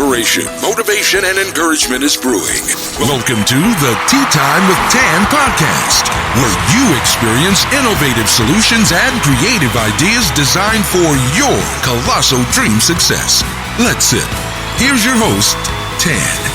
inspiration, motivation, and encouragement is brewing. Welcome to the Tea Time with Tan podcast, where you experience innovative solutions and creative ideas designed for your colossal dream success. Let's sit. Here's your host, Tan.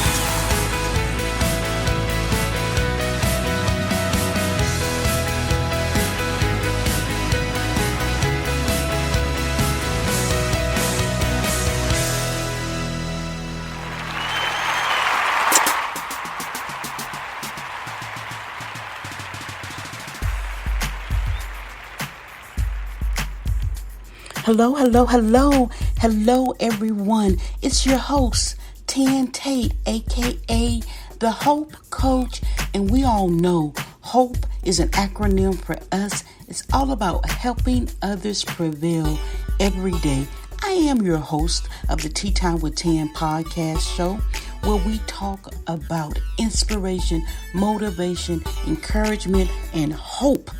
Hello, everyone. It's your host, Tan Tate, aka the Hope Coach. And we all know HOPE is an acronym for us. It's all about helping others prevail every day. I am your host of the Tea Time with Tan podcast show, where we talk about inspiration, motivation, encouragement, and hope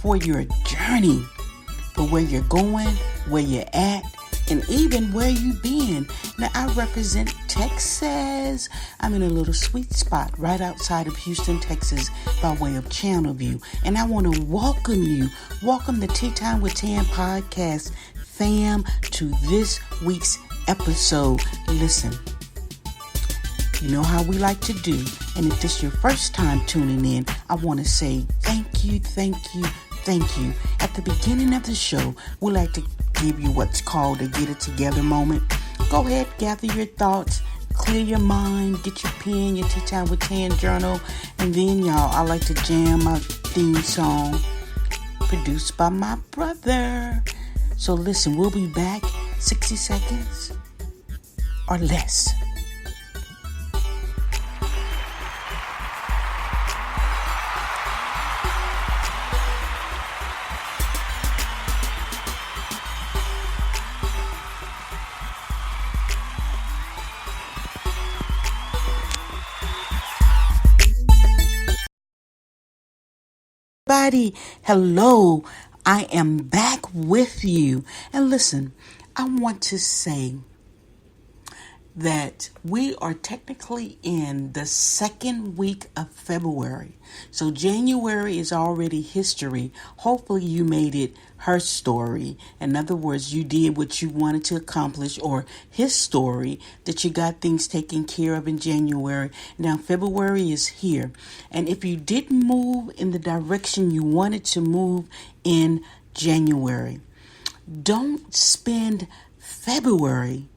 for your journey. For where you're going, where you're at, and even where you've been. Now, I represent Texas. I'm in a little sweet spot right outside of Houston, Texas, by way of Channelview. And I want to welcome the Tea Time with Tan podcast fam to this week's episode. Listen, you know how we like to do. And if this is your first time tuning in, I want to say thank you. At the beginning of the show, we like to give you what's called a get it together moment. Go ahead, gather your thoughts, clear your mind, get your pen, your Tea Time with Tan journal, and then I like to jam my theme song produced by my brother. So listen, we'll be back 60 seconds or less. Hello, I am back with you. And listen, I want to say that we are technically in the second week of February. So January is already history. Hopefully you made it her story. In other words, you did what you wanted to accomplish, or his story, that you got things taken care of in January. Now February is here. And if you didn't move in the direction you wanted to move in January, don't spend February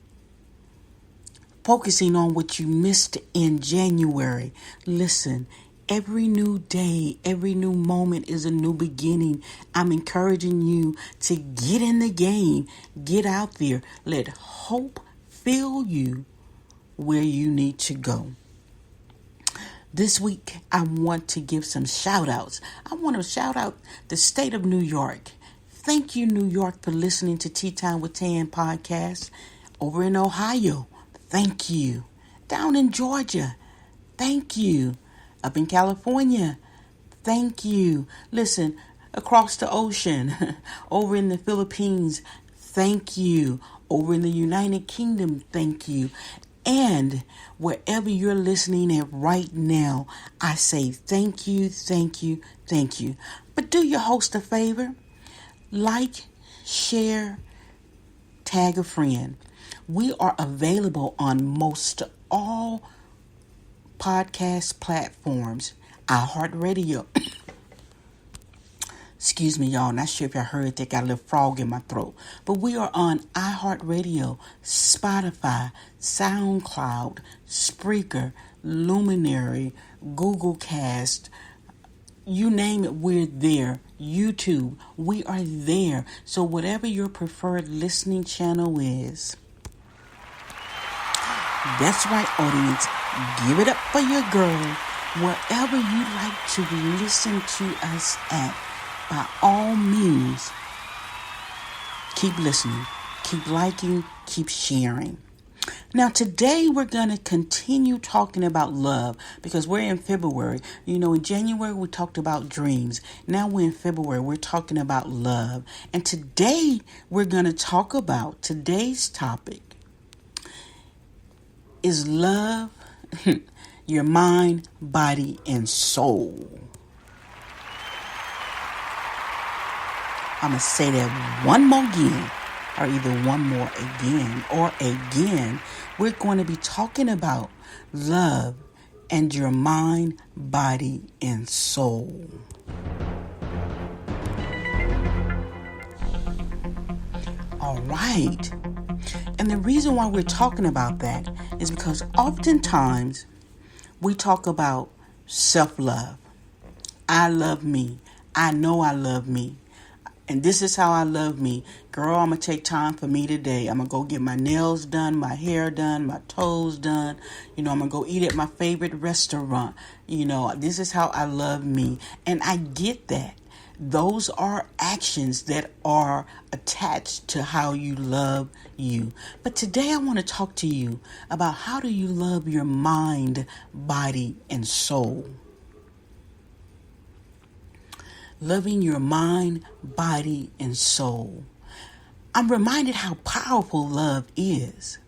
focusing on what you missed in January. Listen, every new day, every new moment is a new beginning. I'm encouraging you to get in the game, get out there, let hope fill you where you need to go. This week, I want to give some shout outs. I want to shout out the state of New York. Thank you, New York, for listening to Tea Time with Tan podcast. Over in Ohio, thank you. Down in Georgia, thank you. Up in California, thank you. Listen, across the ocean, over in the Philippines, thank you. Over in the United Kingdom, thank you. And wherever you're listening at right now, I say thank you. But do your host a favor. Like, share, tag a friend. We are available on most all podcast platforms. iHeartRadio. Excuse me, y'all. Not sure if y'all heard that. Got a little frog in my throat. But we are on iHeartRadio, Spotify, SoundCloud, Spreaker, Luminary, Google Cast. You name it, we're there. YouTube, we are there. So whatever your preferred listening channel is. That's right, audience. Give it up for your girl. Wherever you like to listen to us at, by all means, keep listening, keep liking, keep sharing. Now, today we're going to continue talking about love because we're in February. You know, in January we talked about dreams. Now we're in February. We're talking about love. And today we're going to talk about today's topic is love your mind, body, and soul. I'm going to say that one more again, or either one more again or again. We're going to be talking about love and your mind, body, and soul. All right. And the reason why we're talking about that is because oftentimes we talk about self-love. I love me. I know I love me. And this is how I love me. Girl, I'm going to take time for me today. I'm going to go get my nails done, my hair done, my toes done. I'm going to go eat at my favorite restaurant. This is how I love me. And I get that. Those are actions that are attached to how you love you. But today I want to talk to you about how do you love your mind, body, and soul. Loving your mind, body, and soul. I'm reminded how powerful love is.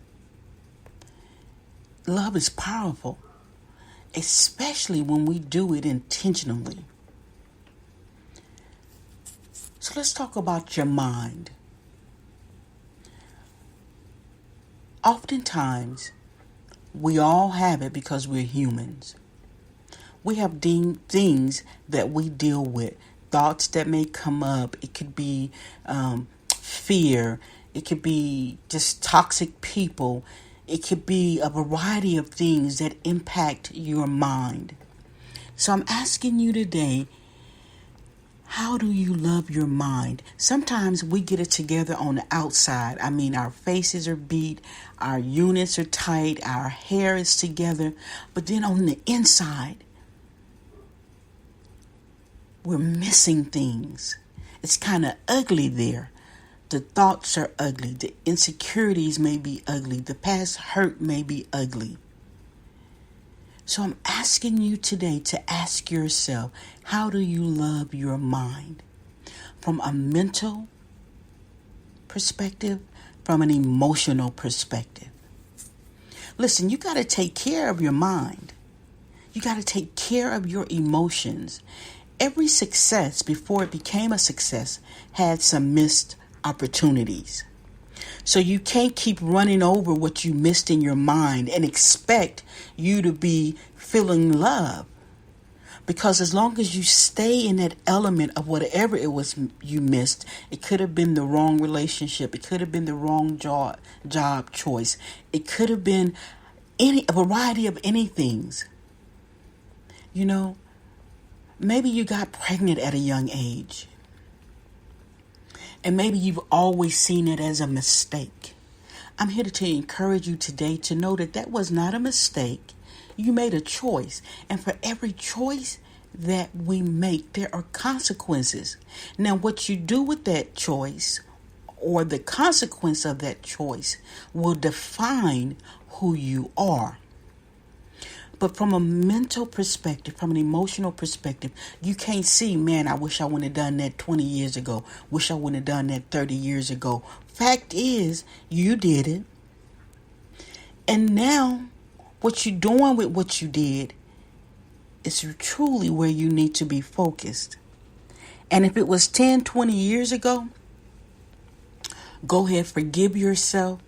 Love is powerful, especially when we do it intentionally. So let's talk about your mind. Oftentimes, we all have it because we're humans. We have things that we deal with, thoughts that may come up. It could be fear. It could be just toxic people. It could be a variety of things that impact your mind. So I'm asking you today, how do you love your mind? Sometimes we get it together on the outside. Our faces are beat, our units are tight, our hair is together. But then on the inside, we're missing things. It's kind of ugly there. The thoughts are ugly. The insecurities may be ugly. The past hurt may be ugly. So I'm asking you today to ask yourself, how do you love your mind? From a mental perspective, from an emotional perspective. Listen, you got to take care of your mind. You got to take care of your emotions. Every success before it became a success had some missed opportunities. So you can't keep running over what you missed in your mind and expect you to be feeling love. Because as long as you stay in that element of whatever it was you missed, it could have been the wrong relationship. It could have been the wrong job choice. It could have been a variety of anything. Maybe you got pregnant at a young age. And maybe you've always seen it as a mistake. I'm here to encourage you today to know that that was not a mistake. You made a choice. And for every choice that we make, there are consequences. Now, what you do with that choice or the consequence of that choice will define who you are. But from a mental perspective, from an emotional perspective, you can't see, man, I wish I wouldn't have done that 20 years ago. Wish I wouldn't have done that 30 years ago. Fact is, you did it. And now, what you're doing with what you did is truly where you need to be focused. And if it was 10, 20 years ago, go ahead, forgive yourself.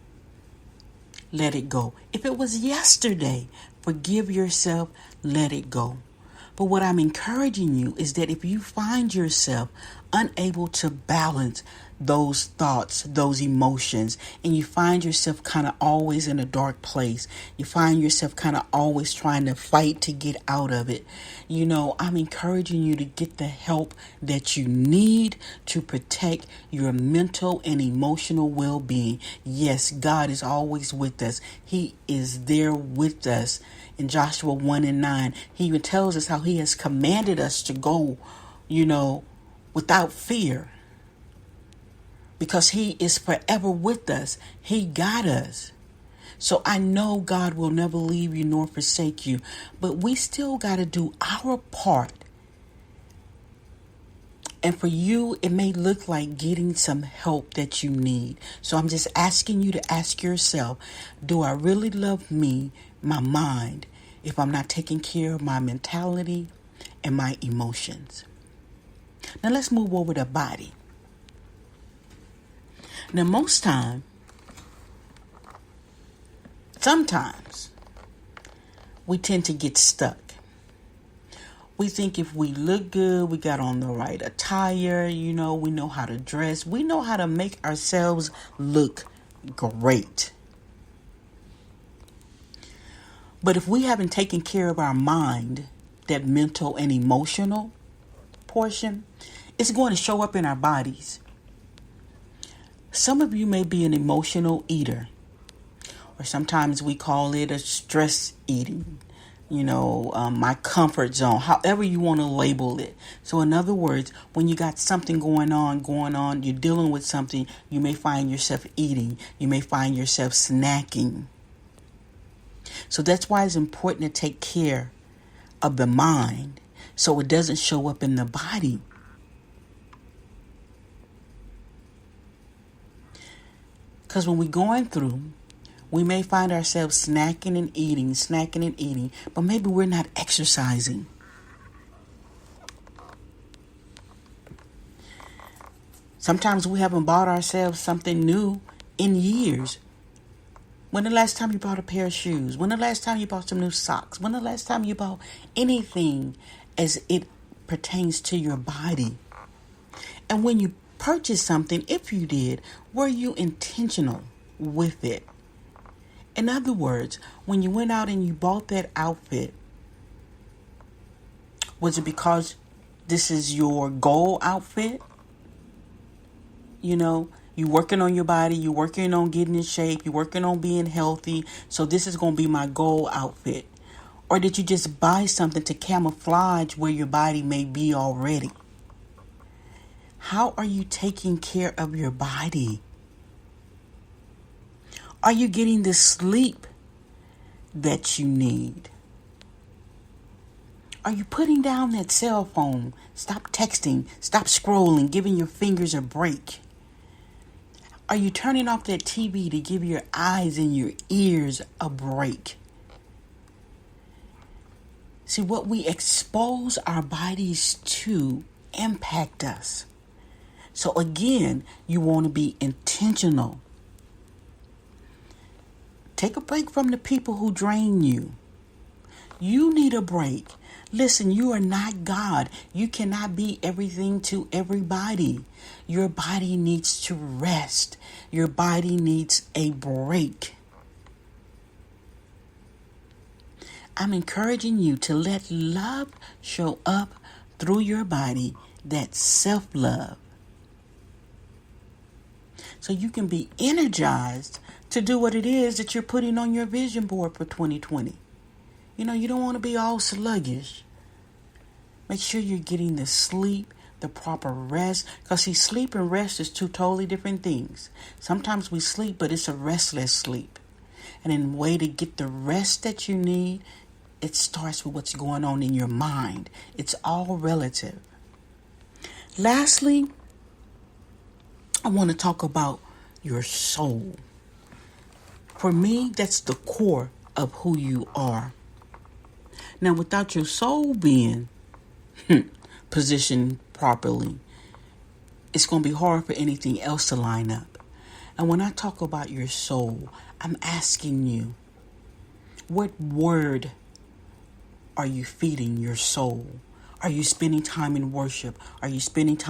Let it go. If it was yesterday, forgive yourself, let it go. But what I'm encouraging you is that if you find yourself unable to balance those thoughts, those emotions, and you find yourself kind of always in a dark place, you find yourself kind of always trying to fight to get out of it, I'm encouraging you to get the help that you need to protect your mental and emotional well-being. Yes, God is always with us. He is there with us. In Joshua 1:9, he even tells us how he has commanded us to go, without fear. Because he is forever with us. He got us. So I know God will never leave you nor forsake you. But we still got to do our part And for you, it may look like getting some help that you need. So I'm just asking you to ask yourself, do I really love me, my mind, if I'm not taking care of my mentality and my emotions? Now let's move over to body. Now sometimes we tend to get stuck. We think if we look good, we got on the right attire, we know how to dress, we know how to make ourselves look great. But if we haven't taken care of our mind, that mental and emotional portion, it's going to show up in our bodies. Some of you may be an emotional eater, or sometimes we call it a stress eating. My comfort zone, however you want to label it. So in other words, when you got something going on, you're dealing with something, you may find yourself eating, you may find yourself snacking. So that's why it's important to take care of the mind so it doesn't show up in the body. Because when we're going through, we may find ourselves snacking and eating, but maybe we're not exercising. Sometimes we haven't bought ourselves something new in years. When the last time you bought a pair of shoes? When the last time you bought some new socks? When the last time you bought anything as it pertains to your body? And when you purchased something, if you did, were you intentional with it? In other words, when you went out and you bought that outfit, was it because this is your goal outfit? You're working on your body, you're working on getting in shape, you're working on being healthy, so this is going to be my goal outfit. Or did you just buy something to camouflage where your body may be already? How are you taking care of your body? Are you getting the sleep that you need? Are you putting down that cell phone? Stop texting, stop scrolling, giving your fingers a break. Are you turning off that TV to give your eyes and your ears a break? See, what we expose our bodies to impact us. So again, you want to be intentional. Take a break from the people who drain you. You need a break. Listen, you are not God. You cannot be everything to everybody. Your body needs to rest. Your body needs a break. I'm encouraging you to let love show up through your body, that self-love. So you can be energized to do what it is that you're putting on your vision board for 2020. You don't want to be all sluggish. Make sure you're getting the sleep, the proper rest. Because sleep and rest is two totally different things. Sometimes we sleep, but it's a restless sleep. And in a way to get the rest that you need, it starts with what's going on in your mind. It's all relative. Lastly, I want to talk about your soul. For me, that's the core of who you are. Now, without your soul being positioned properly, it's going to be hard for anything else to line up. And when I talk about your soul, I'm asking you, what word are you feeding your soul? Are you spending time in worship? Are you spending time